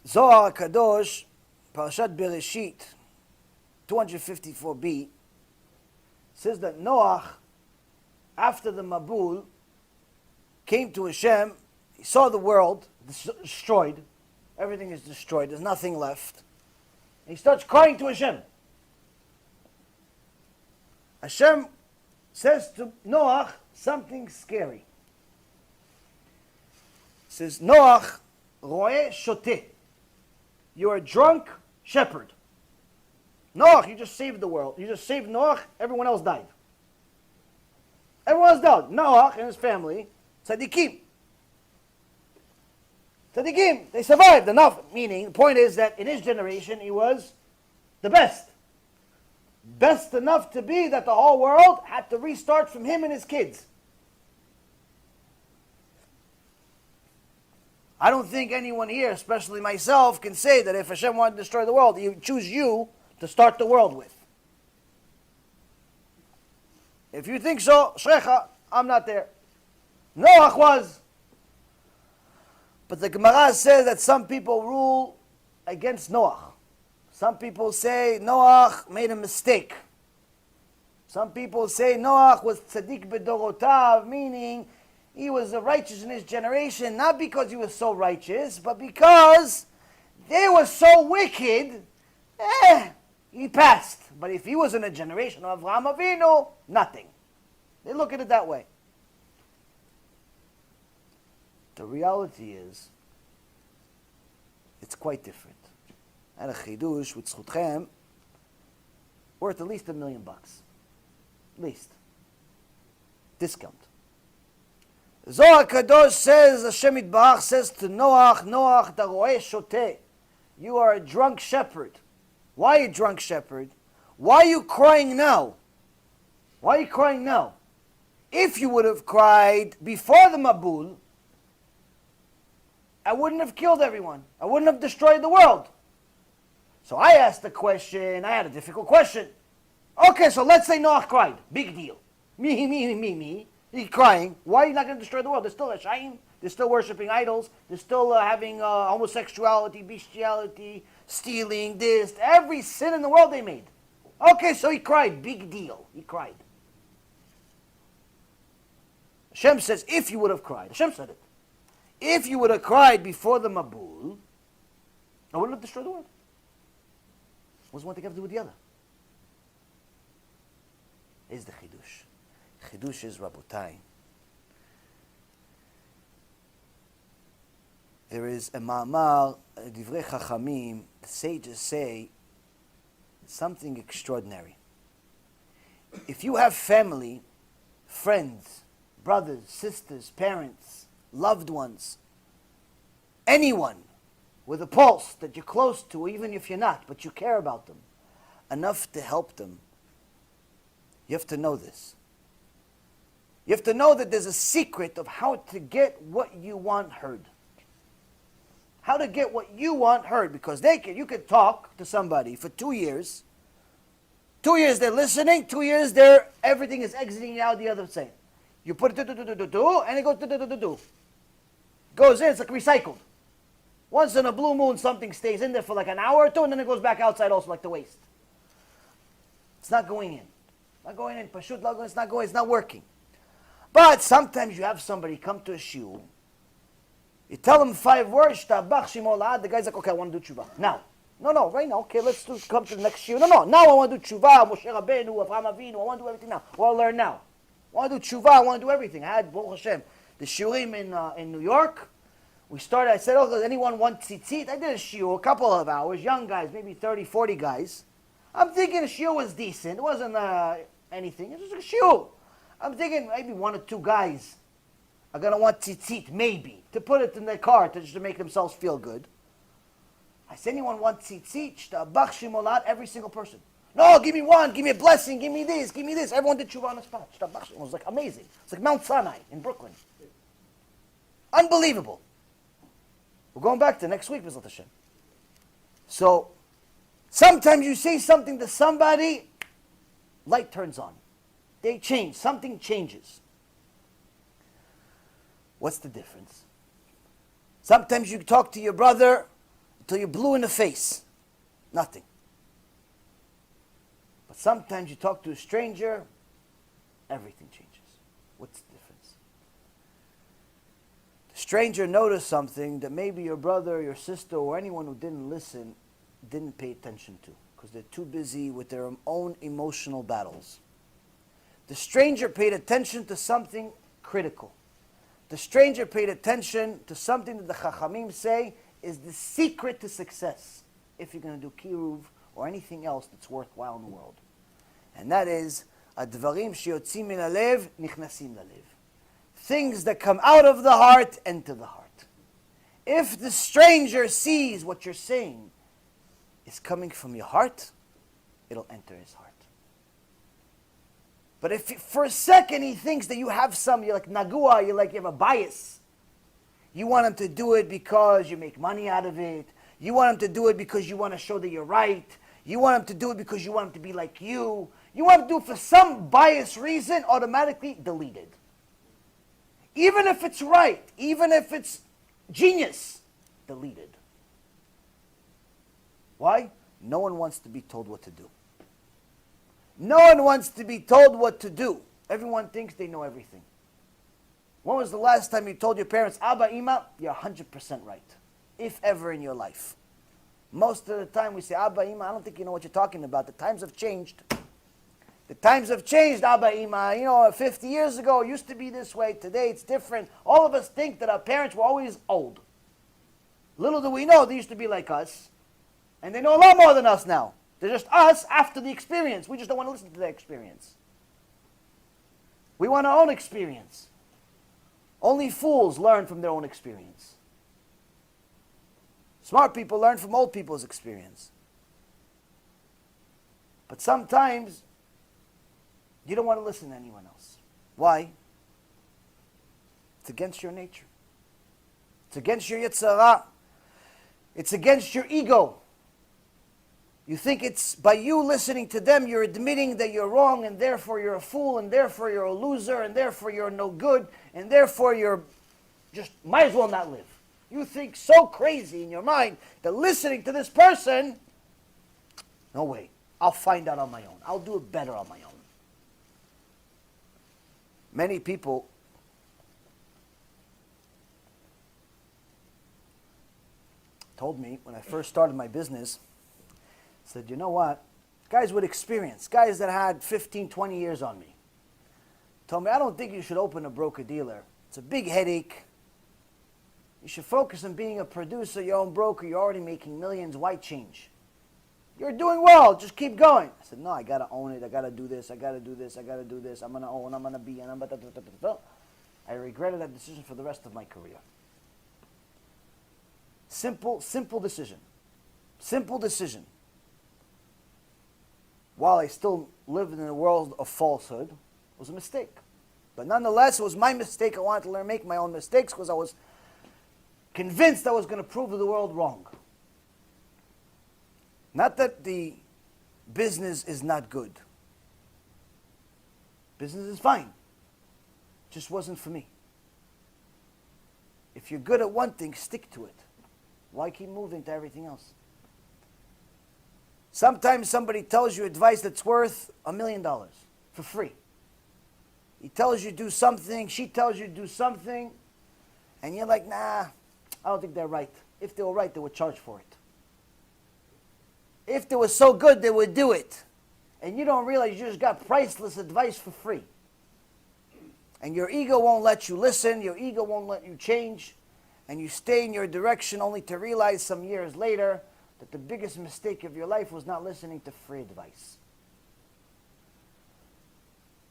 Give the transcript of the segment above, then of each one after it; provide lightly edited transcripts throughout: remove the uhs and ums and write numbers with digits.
Zohar Kadosh, Parashat Bereshit, 254b, says that Noach, after the Mabul, came to Hashem, he saw the world destroyed, everything is destroyed, there's nothing left. And he starts crying to Hashem. Hashem says to Noach something scary. He says, Noach, roeh shoteh. You're a drunk shepherd. Noach, you just saved the world. You just saved Noach, everyone else died. Everyone else died. Noach and his family, tzaddikim. Tzaddikim, they survived enough. Meaning, the point is that in his generation, he was the best. Best enough to be that the whole world had to restart from him and his kids. I don't think anyone here, especially myself, can say that if Hashem wanted to destroy the world, he would choose you to start the world with. If you think so, shrecha, I'm not there. Noach was. But the Gemara says that some people rule against Noach. Some people say Noach made a mistake. Some people say Noach was tzaddik bedorotav, meaning he was righteous in his generation, not because he was so righteous, but because they were so wicked, he passed. But if he was in a generation of Avraham Avinu, nothing. They look at it that way. The reality is, it's quite different. And a chidush with zchutchem worth at least $1 million. At least. Discount. Zohar Kadosh says, Hashem Yitbarach says to Noach, Noach, da roeh shoteh. You are a drunk shepherd. Why are you a drunk shepherd? Why are you crying now? Why are you crying now? If you would have cried before the Mabul, I wouldn't have killed everyone. I wouldn't have destroyed the world. So I asked the question, I had a difficult question. Okay, so let's say Noach cried. Big deal. Me. He's crying. Why are you not going to destroy the world? They're still Hashem. They're still worshipping idols. They're still having homosexuality, bestiality, stealing, this. Every sin in the world they made. Okay, so he cried. Big deal. He cried. Hashem says, if you would have cried. Hashem said it. If you would have cried before the Mabul, I wouldn't have destroyed the world. What's one thing have to do with the other? Is the chidush. Chidush is Rabotai. There is a ma'amar, divrei chachamim, the sages say something extraordinary. If you have family, friends, brothers, sisters, parents, loved ones, anyone with a pulse that you're close to, even if you're not, but you care about them, enough to help them, you have to know this. You have to know that there's a secret of how to get what you want heard. How to get what you want heard. Because you could talk to somebody for 2 years. 2 years they're listening, 2 years everything is exiting out the other side. You put it do, and it goes do. Goes in, it's like recycled. Once in a blue moon, something stays in there for like an hour or two, and then it goes back outside also like the waste. It's not going in. Not going in. Pashut, it's not going, it's not working. But sometimes you have somebody come to a shiur, you tell them 5 words, the guy's like, okay, I want to do TeShuva. Now. No, right now, okay, come to the next shiur. No, now I want to do TeShuva, Moshe Rabbeinu, Avraham Avinu, I want to do everything now. I want to learn now. I want to do TeShuva, I want to do everything. I had, Baruch Hashem, the shiurim in New York. We started, I said, does anyone want tzitzit? I did a shiur, a couple of hours, young guys, maybe 30, 40 guys. I'm thinking the shiur was decent. It wasn't anything. It was a shiur. I'm thinking maybe 1 or 2 guys are going to want tzitzit, maybe, to put it in their car just to make themselves feel good. I said, anyone want tzitzit? Shtabach shimolat, every single person. No, give me one, give me a blessing, give me this. Everyone did TeShuva on the spot. Shtabach, it was like amazing. It's like Mount Sinai in Brooklyn. Unbelievable. We're going back to next week, Mr. Hashem. So, sometimes you say something to somebody, light turns on. They change. Something changes. What's the difference? Sometimes you talk to your brother, until you're blue in the face. Nothing. But sometimes you talk to a stranger, everything changes. What's the difference? The stranger noticed something that maybe your brother, your sister, or anyone who didn't listen didn't pay attention to, because they're too busy with their own emotional battles. The stranger paid attention to something critical. The stranger paid attention to something that the Chachamim say is the secret to success if you're going to do Kiruv or anything else that's worthwhile in the world. And that is, Advarim sheyotzim min halev nichnasim lalev. Things that come out of the heart enter the heart. If the stranger sees what you're saying is coming from your heart, it'll enter his heart. But if for a second he thinks that you have you're like nagua, you have a bias. You want him to do it because you make money out of it. You want him to do it because you want to show that you're right. You want him to do it because you want him to be like you. You want him to do it for some biased reason, automatically deleted. Even if it's right, even if it's genius, deleted. Why? No one wants to be told what to do. No one wants to be told what to do. Everyone thinks they know everything. When was the last time you told your parents, Abba, Ima, you're 100% right, if ever in your life? Most of the time we say, Abba, Ima, I don't think you know what you're talking about. The times have changed. The times have changed, Abba, Ima. 50 years ago, it used to be this way. Today, it's different. All of us think that our parents were always old. Little do we know, they used to be like us. And they know a lot more than us now. They're just us after the experience. We just don't want to listen to their experience. We want our own experience. Only fools learn from their own experience. Smart people learn from old people's experience. But sometimes you don't want to listen to anyone else. Why? It's against your nature. It's against your yetzer. It's against your ego. You think it's by you listening to them, you're admitting that you're wrong, and therefore you're a fool, and therefore you're a loser, and therefore you're no good, and therefore you're just might as well not live. You think so crazy in your mind that listening to this person, no way, I'll find out on my own. I'll do it better on my own. Many people told me when I first started my business, said, you know what? Guys with experience, guys that had 15, 20 years on me, told me, I don't think you should open a broker-dealer. It's a big headache. You should focus on being a producer, your own broker. You're already making millions. Why change? You're doing well. Just keep going. I said, no, I got to own it. I got to do this. I got to do this. I got to do this. I'm going to own. I'm going to be. And I'm going to. I regretted that decision for the rest of my career. Simple decision. Simple decision. While I still lived in a world of falsehood, it was a mistake. But nonetheless, it was my mistake. I wanted to learn, make my own mistakes because I was convinced I was going to prove the world wrong. Not that the business is not good. Business is fine. Just wasn't for me. If you're good at one thing, stick to it. Why keep moving to everything else? Sometimes somebody tells you advice that's worth $1 million for free. He tells you do something, she tells you do something, and you're like, nah, I don't think they're right. If they were right, they would charge for it. If they were so good, they would do it. And you don't realize you just got priceless advice for free. And your ego won't let you listen, your ego won't let you change, and you stay in your direction only to realize some years later that the biggest mistake of your life was not listening to free advice.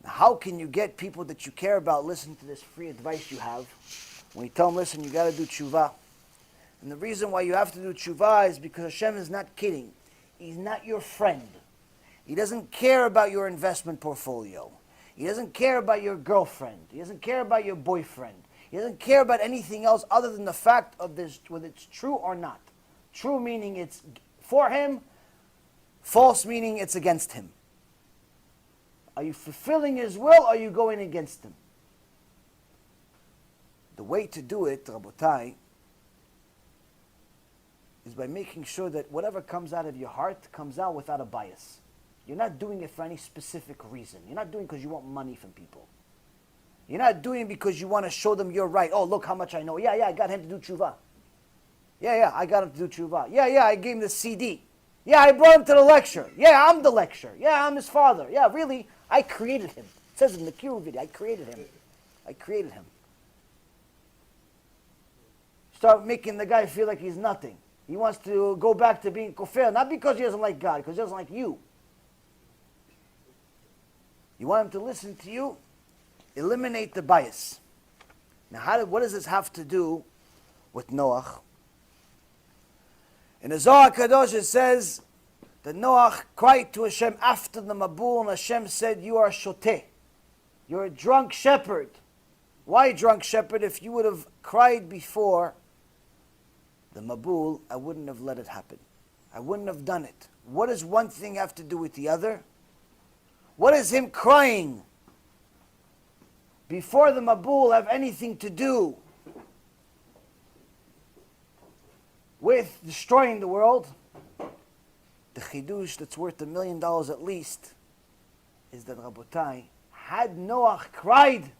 Now, how can you get people that you care about listening to this free advice you have when you tell them, listen, you got to do TeShuva? And the reason why you have to do TeShuva is because Hashem is not kidding. He's not your friend. He doesn't care about your investment portfolio. He doesn't care about your girlfriend. He doesn't care about your boyfriend. He doesn't care about anything else other than the fact of this, whether it's true or not. True meaning it's for him, false meaning it's against him. Are you fulfilling his will or are you going against him? The way to do it, Rabotai, is by making sure that whatever comes out of your heart comes out without a bias. You're not doing it for any specific reason. You're not doing it because you want money from people. You're not doing it because you want to show them you're right. Oh, look how much I know. Yeah, I got him to do TeShuva. Yeah, I got him to do TeShuva. Yeah, I gave him the CD. Yeah, I brought him to the lecture. Yeah, I'm the lecture. Yeah, I'm his father. Yeah, really, I created him. It says in the Kiruv video, I created him. Start making the guy feel like he's nothing. He wants to go back to being kofir, not because he doesn't like God, because he doesn't like you. You want him to listen to you? Eliminate the bias. Now, what does this have to do with Noach? In the Zohar Kadosh it says that Noach cried to Hashem after the Mabul, and Hashem said, you are shoteh. You're a drunk shepherd. Why drunk shepherd? If you would have cried before the Mabul, I wouldn't have let it happen. I wouldn't have done it. What does one thing have to do with the other? What does him crying before the Mabul have anything to do with destroying the world? The chidush that's worth $1 million at least is that, Rabotai, had Noach cried,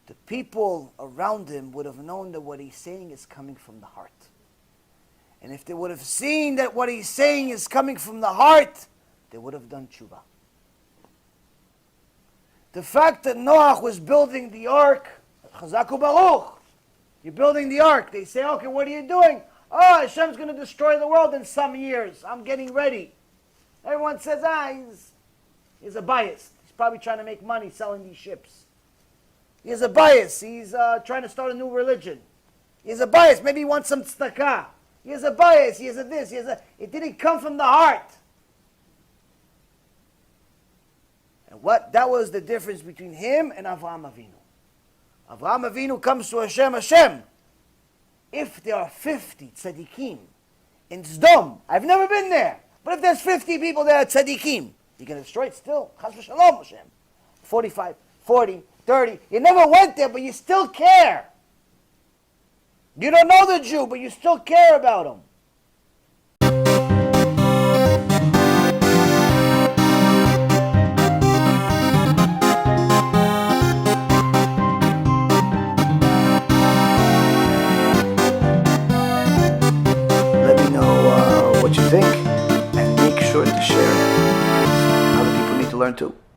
the people around him would have known that what he's saying is coming from the heart. And if they would have seen that what he's saying is coming from the heart, they would have done TeShuva. The fact that Noach was building the ark, Chazaku Baruch, you're building the ark. They say, okay, what are you doing? Oh, Hashem's going to destroy the world in some years. I'm getting ready. Everyone says, he's a bias. He's probably trying to make money selling these ships. He has a bias. He's trying to start a new religion. He has a bias. Maybe he wants some tzedakah. He has a bias. He has a this. It didn't come from the heart. And that was the difference between him and Avraham Avinu. Avraham Avinu comes to Hashem, if there are 50 tzaddikim in Sdom, I've never been there, but if there's 50 people there at tzaddikim, you're going to destroy it still? Chas v'shalom, Hashem. 45, 40, 30. You never went there, but you still care. You don't know the Jew, but you still care about him. Let me know what you think, and make sure to share it. Other people need to learn too.